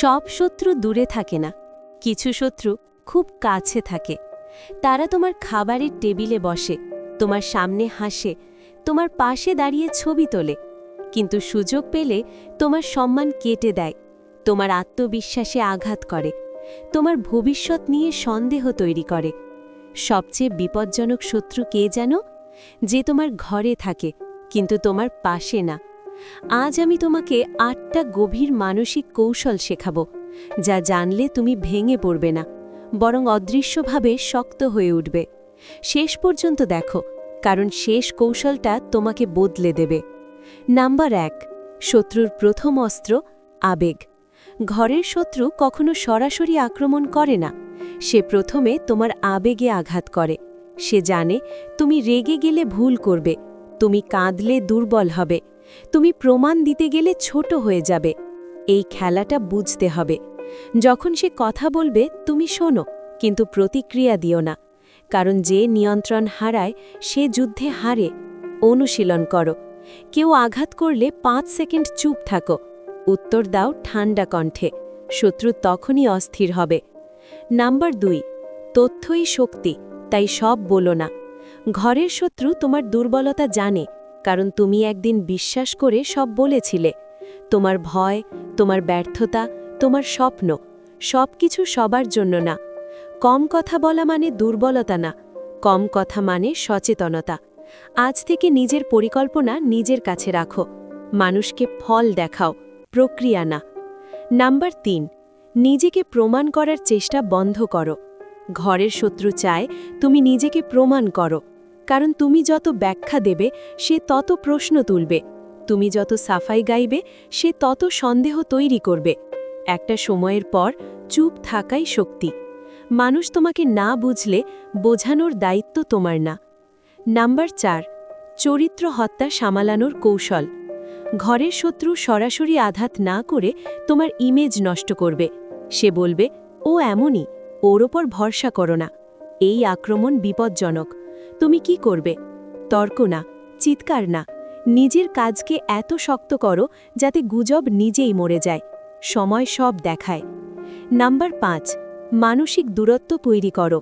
সব শত্রু দূরে থাকে না, কিছু শত্রু খুব কাছে থাকে। তারা তোমার খাবারের টেবিলে বসে, তোমার সামনে হাসে, তোমার পাশে দাঁড়িয়ে ছবি তোলে, কিন্তু সুযোগ পেলে তোমার সম্মান কেটে দেয়, তোমার আত্মবিশ্বাসে আঘাত করে, তোমার ভবিষ্যৎ নিয়ে সন্দেহ তৈরি করে। সবচেয়ে বিপজ্জনক শত্রু কে জানো? যে তোমার ঘরে থাকে কিন্তু তোমার পাশে না। আজ আমি তোমাকে ৮টা গভীর মানসিক কৌশল শেখাবো, যা জানলে তুমি ভেঙে পড়বে না, বরং অদৃশ্যভাবে শক্ত হয়ে উঠবে। শেষ পর্যন্ত দেখো, কারণ শেষ কৌশলটা তোমাকে বদলে দেবে। নাম্বার ১, শত্রুর প্রথম অস্ত্র আবেগ। ঘরের শত্রু কখনো সরাসরি আক্রমণ করে না, সে প্রথমে তোমার আবেগে আঘাত করে। সে জানে তুমি রেগে গেলে ভুল করবে, তুমি কাঁদলে দুর্বল হবে, তুমি প্রমাণ দিতে গেলে ছোট হয়ে যাবে। এই খেলাটা বুঝতে হবে। যখন সে কথা বলবে তুমি শোনো, কিন্তু প্রতিক্রিয়া দিও না, কারণ যে নিয়ন্ত্রণ হারায় সে যুদ্ধে হারে। অনুশীলন করো। কেউ আঘাত করলে ৫ সেকেন্ড চুপ থাকো, উত্তর দাও ঠান্ডা কণ্ঠে। শত্রু তখনই অস্থির হবে। নাম্বার ২, তথ্যই শক্তি, তাই সব বলো না। ঘরের শত্রু তোমার দুর্বলতা জানে, কারণ তুমি একদিন বিশ্বাস করে সব বলেছিলে। তোমার ভয়, তোমার ব্যর্থতা, তোমার স্বপ্ন, সব কিছু সবার জন্য না। কম কথা বলা মানে দুর্বলতা না, কম কথা মানে সচেতনতা। আজ থেকে নিজের পরিকল্পনা নিজের কাছে রাখো, মানুষকে ফল দেখাও, প্রক্রিয়া না। নাম্বার ৩, নিজেকে প্রমাণ করার চেষ্টা বন্ধ করো। ঘরের শত্রু চায় তুমি নিজেকে প্রমাণ করো, কারণ তুমি যত ব্যাখ্যা দেবে সে তত প্রশ্ন তুলবে, তুমি যত সাফাই গাইবে সে তত সন্দেহ তৈরি করবে। একটা সময়ের পর চুপ থাকাই শক্তি। মানুষ তোমাকে না বুঝলে বোঝানোর দায়িত্ব তোমার না। নাম্বার ৪, চরিত্র হত্যা সামলানোর কৌশল। ঘরের শত্রু সরাসরি আঘাত না করে তোমার ইমেজ নষ্ট করবে। সে বলবে, ও এমনই, ওর ওপর ভরসা করো না। এই আক্রমণ বিপজ্জনক। তুমি কি করবে? তর্ক না, চিৎকার না, নিজের কাজকে এত শক্ত করো যাতে গুজব নিজেই মরে যায়। সময় সব দেখায়। নাম্বার ৫, মানসিক দূরত্ব তৈরি করো।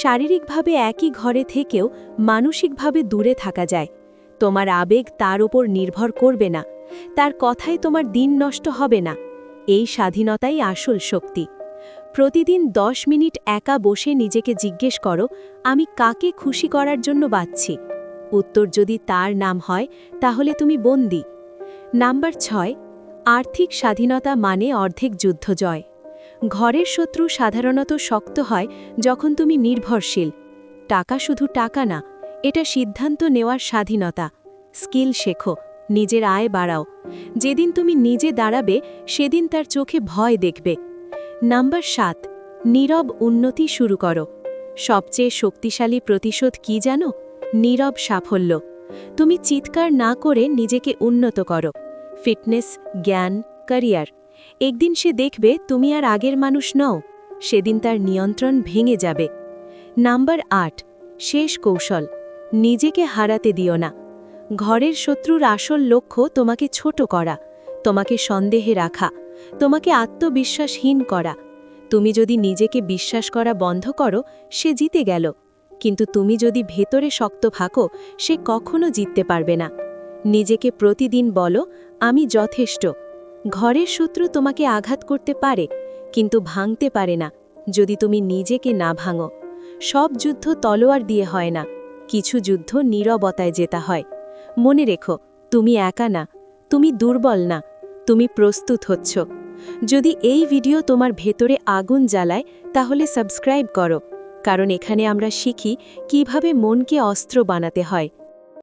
শারীরিকভাবে একই ঘরে থেকেও মানসিকভাবে দূরে থাকা যায়। তোমার আবেগ তার উপর নির্ভর করবে না, তার কথায় তোমার দিন নষ্ট হবে না। এই স্বাধীনতাই আসল শক্তি। প্রতিদিন ১০ মিনিট একা বসে নিজেকে জিজ্ঞেস করো, আমি কাকে খুশি করার জন্য বাঁচছি? উত্তর যদি তার নাম হয়, তাহলে তুমি বন্দী। নাম্বার ৬, আর্থিক স্বাধীনতা মানে অর্ধেক যুদ্ধ জয়। ঘরের শত্রু সাধারণত শক্ত হয় যখন তুমি নির্ভরশীল। টাকা শুধু টাকা না, এটা সিদ্ধান্ত নেওয়ার স্বাধীনতা। স্কিল শেখো, নিজের আয় বাড়াও। যেদিন তুমি নিজে দাঁড়াবে সেদিন তার চোখে ভয় দেখবে। নাম্বার ৭, নীরব উন্নতি শুরু করো। সবচেয়ে শক্তিশালী প্রতিশোধ কি জানো? নীরব সাফল্য। তুমি চিৎকার না করে নিজেকে উন্নত করো। ফিটনেস, জ্ঞান, ক্যারিয়ার। একদিন সে দেখবে তুমি আর আগের মানুষ নও, সেদিন তার নিয়ন্ত্রণ ভেঙে যাবে। নাম্বার ৮, শেষ কৌশল, নিজেকে হারাতে দিও না। ঘরের শত্রুর আসল লক্ষ্য তোমাকে ছোট করা, তোমাকে সন্দেহে রাখা, তোমাকে আত্মবিশ্বাসহীন করা। তুমি যদি নিজেকে বিশ্বাস করা বন্ধ করো, সে জিতে গেল। কিন্তু তুমি যদি ভেতরে শক্ত থাকো, সে কখনো জিততে পারবে না। নিজেকে প্রতিদিন বলো, আমি যথেষ্ট। ঘরের শত্রু তোমাকে আঘাত করতে পারে, কিন্তু ভাঙতে পারে না যদি তুমি নিজেকে না ভাঙো। সব যুদ্ধ তলোয়ার দিয়ে হয় না, কিছু যুদ্ধ নীরবতায় জেতা হয়। মনে রেখো, তুমি একা না, তুমি দুর্বল না, তুমি প্রস্তুত হচ্ছ। যদি এই ভিডিও তোমার ভেতরে আগুন জ্বালায়, তাহলে সাবস্ক্রাইব করো, কারণ এখানে আমরা শিখি কিভাবে মনকে অস্ত্র বানাতে হয়।